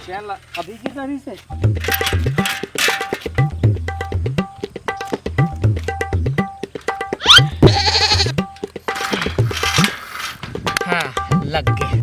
चैन ला अभी कितना भी से हाँ लग गए।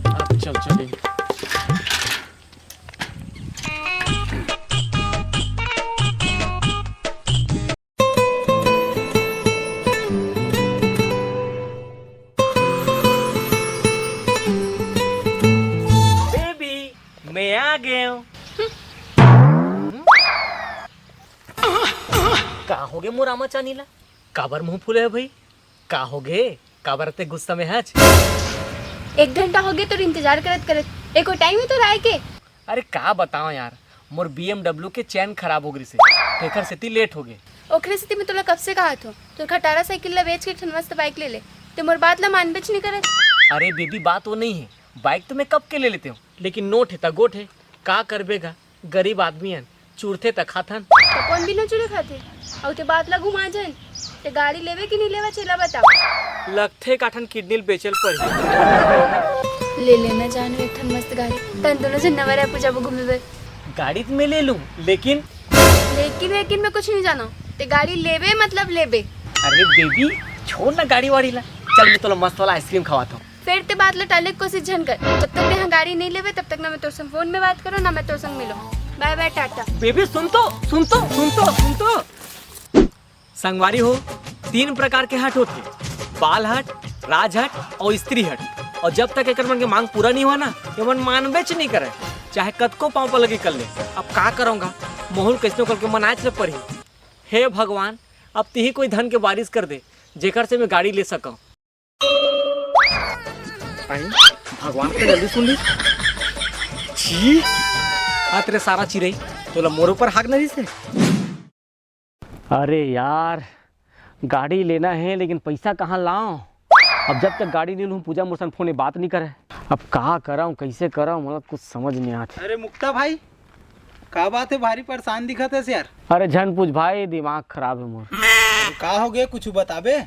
अब चल चलेंगे। मैं आ गया हूँ। का हो गे मोर आमा चानीला काबर मुंह फूले है भाई? का हो गे काबर ते गुस्सा में है? 1 घंटा हो गया तो इंतजार करत करत एको टाइम ही तो रह के। अरे का बताओ यार, मोर BMW के चैन खराब हो गई से तेकर सेती लेट हो गए। ओखरे स्थिति में तोला कब से कहा थो तो खटारा साइकिल ला बेच के एक ठन मस्त बाइक ले ले ते मोर बात ला मान बेच नहीं करे। अरे बेबी बात वो नहीं है, बाइक तो मैं कब के ले लेते हूँ, लेकिन नोट है गोट है, का करबेगा गरीब आदमी है, चूरते तक खाथन तो कौन भी न चुरे खाते और ते बात ला घुमा जाए ते गाड़ी लेवे कि नहीं लेवा चला बताओ। लगथे काठन किडनी बेचल पर ले लेना जानो एक ठन मस्त गाड़ी तन दोनों से नवरा पूजा को घूमे। गाड़ी तो मैं ले लूँ लेकिन लेकिन मैं कुछ नहीं जानो ते गाड़ी लेवे मतलब लेवे। अरे बेबी छोड़ ना गाड़ी वाड़ी ला, चल मैं तोला मस्त वाला आइसक्रीम खवाता हूँ। फिर ते बात ला टाले की कोशिश झन कर, जब तक यहाँ गाड़ी नहीं लेवे तब तक ना मैं तोर संग फोन में बात करो ना मैं तोर संग मिलो। Bye bye ta-ta. बेबी सुन तो संगवारी हो 3 प्रकार के हट होते, बाल हट, राज हट और स्त्री हट। और जब तक एक मन के मांग पूरा नहीं हुआ ना ये मन मानबेच नहीं करे, चाहे कतको पाँव पर लगे कर ले। अब का करूँगा मोहल कैसनो करके मनाए चल पड़ी। हे भगवान अब तीही कोई धन के बारिश कर दे जेकर से मैं गाड़ी ले सकूं। भगवान को जल्दी सुन ली छी आ तेरे सारा चिरई तोला मोर ऊपर हाक नहीं से। अरे यार गाड़ी लेना है लेकिन पैसा कहाँ लाऊं? अब जब तक गाड़ी नहीं लूँ पूजा मुर्सन फोन बात नहीं करे। अब कहाँ कराऊँ कैसे कराऊँ मतलब कुछ समझ नहीं आता। अरे मुक्ता भाई का बात है, भारी परेशान दिखत है यार। अरे झन पूछ भाई दिमाग खराब है मोर। का हो गया कुछ बताबे?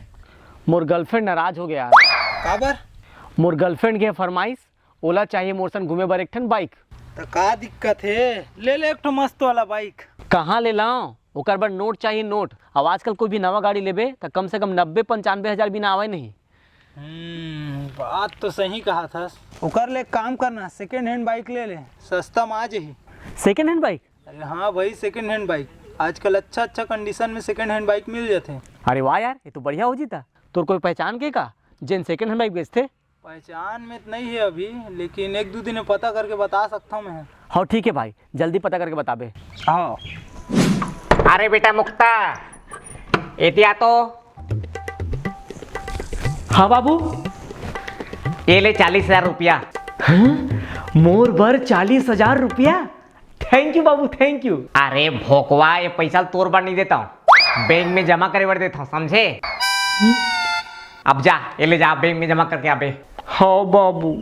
मोर गर्लफ्रेंड नाराज हो गया। काबर? मोर गर्लफ्रेंड के फरमाइश ओला चाहिए मोर संग घूमे बर एक ठन बाइक। तो का दिक्कत है, ले ले एक ठो मस्त वाला बाइक। कहाँ ले लाऊं? ओकर बर नोट चाहिए नोट। अब आजकल कोई भी नवा गाड़ी लेबे तो कम से कम 90-95 हज़ार बिना आवे नहीं। बात तो सही कहा था। ओकर ले काम करना सेकेंड हैंड बाइक ले ले, सस्ता में आ जाही। Second hand bike? अरे हाँ भाई सेकेंड हैंड बाइक आजकल अच्छा कंडीशन में सेकेंड हैंड बाइक मिल जाते हैं। अरे वाह यार ये तो बढ़िया हो जीता। तोर कोई पहचान के का जिन सेकेंड हैंड बाइक बेचते? पहचान में तो नहीं है अभी, लेकिन 1-2 दिन में पता करके बता सकता हूँ मैं। हाँ ठीक है भाई जल्दी पता करके बताबे। हाँ अरे बेटा मुक्ता एतिया तो। हाँ बाबू ये ले 40,000 रुपया। मोर बर 40,000 रुपया? Thank you Babu thank you. अरे भोकवा ये पैसा तोर बार नहीं देता हूँ, बैंक में जमा करे बार देता हूँ समझे। अब जा ये ले जा बैंक में जमा करके आबे। हाँ बाबू।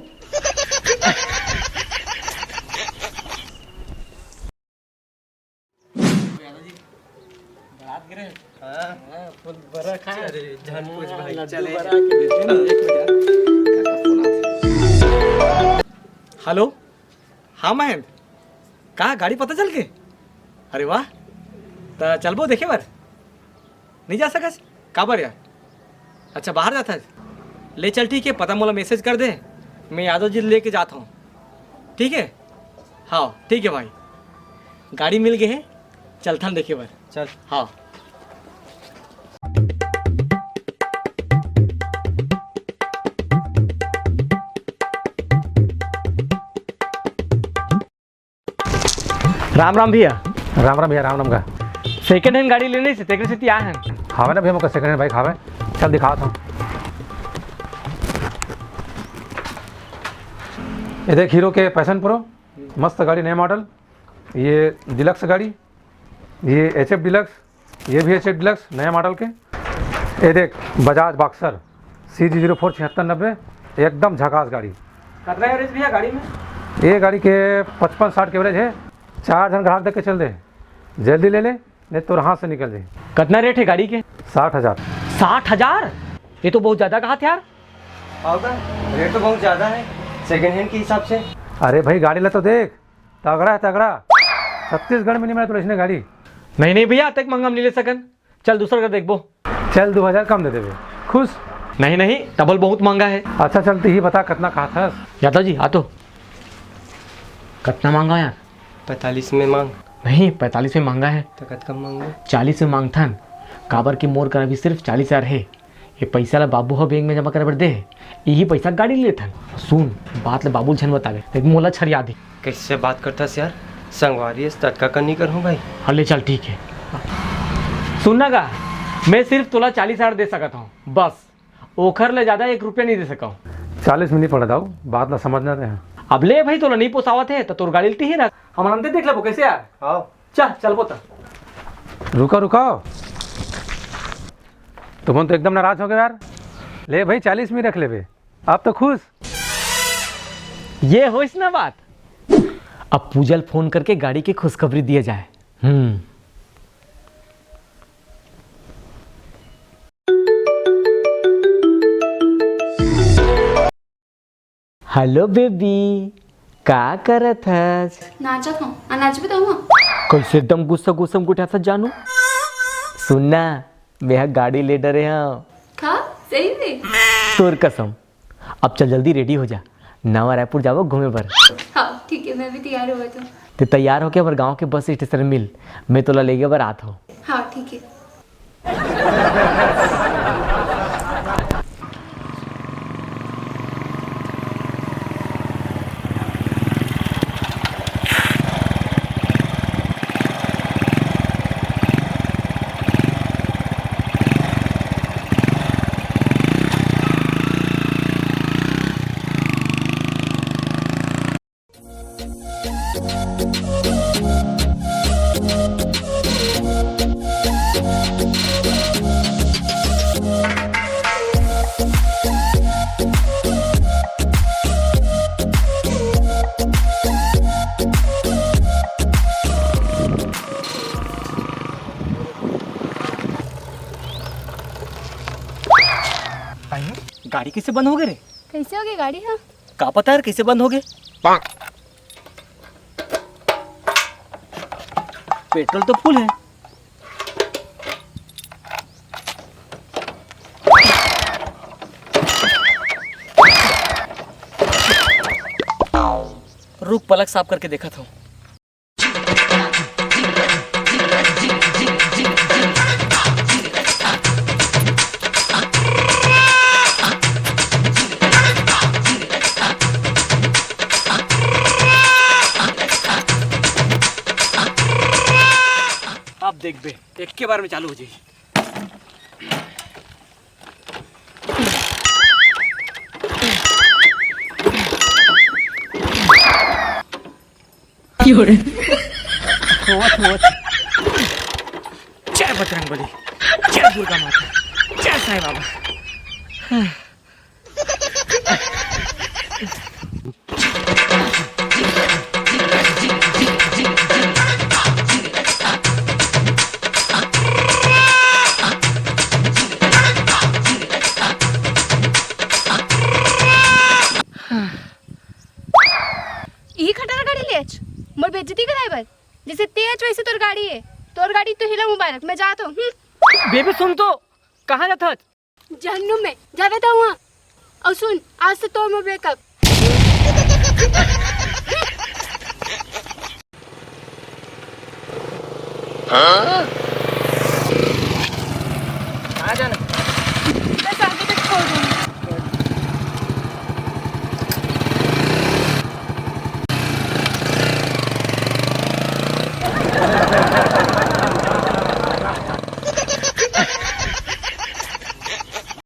हेलो हाँ महेंद्र कहा गाड़ी पता चल के? अरे वाह तो चलबो देखे बार नहीं जा सकस काबर यार? अच्छा बाहर जाता है, ले चल ठीक है पता मोला मैसेज कर दे, मैं यादव जी लेके जाता हूँ ठीक है। हाँ ठीक है भाई गाड़ी मिल गई है चलता देखे बार। चल। हाँ राम राम भैया। राम राम भैया राम राम का। सेकेंड हैंड गाड़ी लेने से तेरे से आ हैं। हावे ना भैया मुझे सेकंड हैंड बाइक हावे, चल दिखाता हूँ। ये देख हीरो के पैशन प्रो मस्त गाड़ी नया मॉडल, ये डिलक्स गाड़ी, ये HF डिलक्स, ये भी HF डिलक्स नया मॉडल के। ये देख बजाज बॉक्सर CG04 7690 एकदम झकास गाड़ी। कितना एवरेज भैया गाड़ी में? ये गाड़ी के 55-60 के एवरेज है। 4 जन ग्राहक देख के चल दे, जल्दी ले ले नहीं तो हाथ से निकल जाए। कितना रेट है गाड़ी के? 60,000। 60,000? ये तो बहुत ज़्यादा कहा था यार। होगा रेट तो बहुत ज़्यादा है सेकेंड हैंड के हिसाब से। अरे भाई गाड़ी ला तो देख, तगड़ा है तगड़ा। छत्तीसगढ़ में नहीं मिला तो इसने गाड़ी। नहीं नहीं भैया, तक मंगा हम नहीं ले सकन। चल दूसरा कर देखबो। चल 2000 कम दे देवे, खुश। नहीं नहीं, डबल बहुत महंगा है। अच्छा चल तू ही बता कितना कहा था। यादव जी आ तो। कितना महंगा यार? 45 में मांग। नहीं 45 में महंगा है। तो कत कम मांगो? 40 में मांगथन। काबर की मोर कर अभी सिर्फ 40,000 है। ये पैसा ला बाबू हो बैंक में जमा करे बर दे, यही पैसा गाड़ी ले लेथन। सुन बात ले बाबू झन बतावे, लेकिन मोला छरिया दे। कैसे बात करता यार, संगवारी तटका कर नहीं कर हूँ भाई। हाँ ले चल ठीक है। सुनना का, मैं सिर्फ तोला 40,000 दे सकता हूँ बस, ओखर ले ज्यादा 1 रुपया नहीं दे सका हूँ। 40 में नहीं पड़ दाऊ, बात ना समझना रहे। अब ले भाई, तोला नहीं पोसावत है तो तोर गाड़ी लेती ही रख। हम अंदर देख लेबो कैसे यार। आओ चल चल बोता। रुको रुको, तुम तो एकदम नाराज हो गए यार। ले भाई 40 में रख ले बे, आप तो खुश। ये हो इस ना बात। अब पूजल फोन करके गाड़ी की खुशखबरी दिया जाए। हेलो बेबी, का करत हस? नाचत हूँ, नाच बताऊँ? कैसे एकदम गुस्सा गुस्सा गुठा सा जानू। सुनना, मैं गाड़ी ले डरे हाँ। का सही में? तोर कसम। अब चल जल्दी रेडी हो जा, नवा रायपुर जाओ घूमे पर। हाँ ठीक है, मैं भी तैयार हुआ तो। ते तैयार हो के हमारे गांव के बस स्टेशन मिल, मैं तोला लेके बर आता हूँ। हाँ ठीक है। गाड़ी कैसे बंद हो गए रे? कैसे हो गई गाड़ी? हाँ का पता यार कैसे बंद हो गए। पेट्रोल तो फुल है। रुक पलक साफ करके देखा था। अब देख बे, एक के बार में चालू हो जाएगी। जय बजरंगबली, जय दुर्गा माता, जय साईं बाबा। यही खटारा गाड़ी ले आज मोर बेइज्जती कराए बर। जैसे तेज वैसे तोर गाड़ी है, तोर गाड़ी तो हिला मुबारक। मैं जाता हूँ। बेबी सुन तो, कहाँ जाता है? जहन्नुम में जावे था वहाँ। और सुन, आज से तोर मोर ब्रेकअप। Huh?